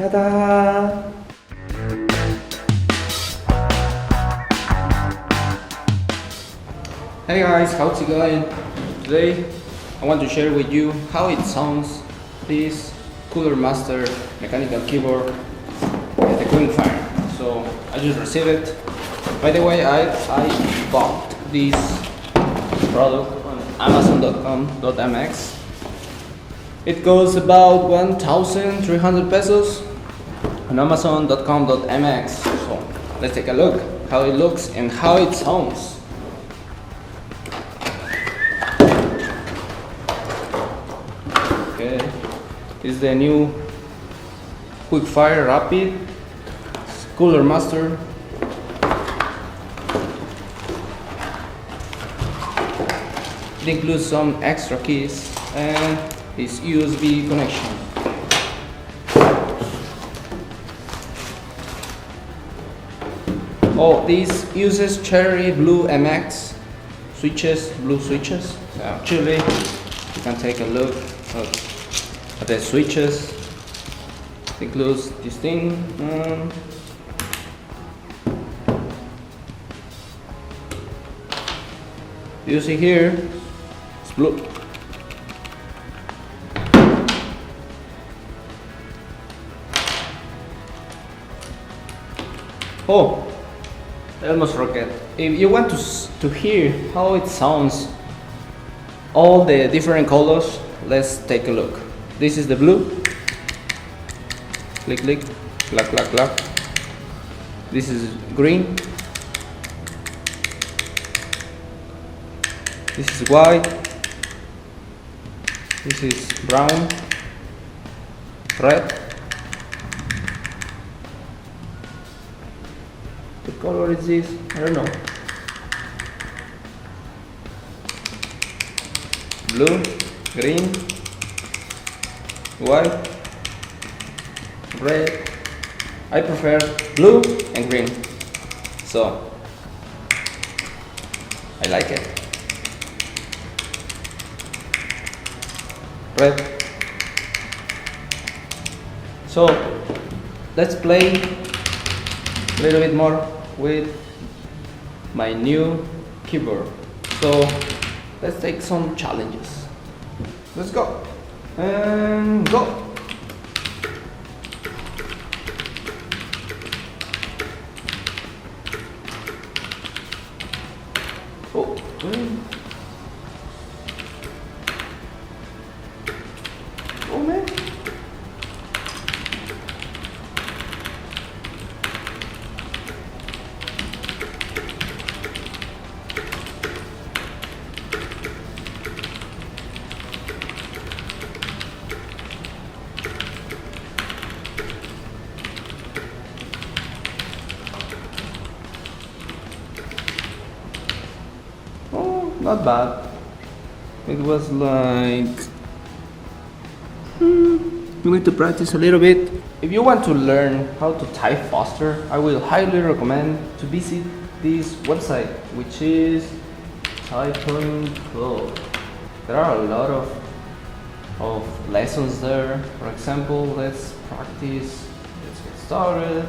Ta-da! Hey guys, how's it going? Today I want to share with you how it sounds this Cooler Master mechanical keyboard at the Quick Fire. So I just received it. By the way, I bought this product on amazon.com.mx. It goes about 1,300 pesos on amazon.com.mx. So let's take a look how it looks and how it sounds. Okay, this is the new Quick Fire Rapid Cooler Master. It includes some extra keys and this USB connection. Oh, this uses cherry blue MX switches, blue switches. So actually, you can take a look at the switches. It includes this thing. You see here, it's blue. Oh, I almost forget. If you want to hear how it sounds, all the different colors, let's take a look. This is the blue. Click, click, clack, clack, clack. This is green. This is white. This is brown. Red. What color is this? I don't know. Blue, green, white, red. I prefer blue and green, so I like it. Red. So let's play a little bit more with my new keyboard. So let's take some challenges. Let's go and go. Oh, oh man. Not bad. It was like you need to practice a little bit. If you want to learn how to type faster, I will highly recommend to visit this website, which is Typing Club. There are a lot of lessons there. For example, let's practice. Let's get started.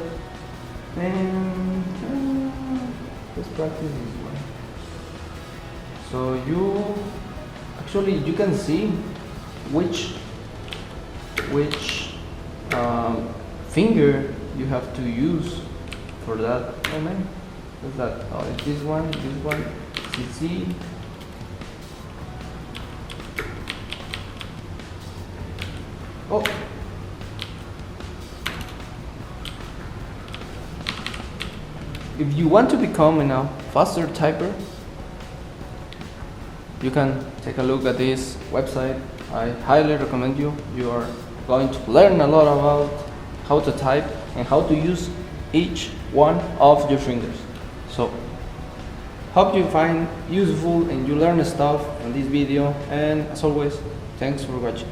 And let's practice this one. So you can see which finger you have to use for that moment. What's that? Oh, it's this one, CC. Oh. If you want to become a faster typer, you can take a look at this website. I highly recommend you. You are going to learn a lot about how to type and how to use each one of your fingers. So, hope you find useful and you learn stuff on this video. And as always, thanks for watching.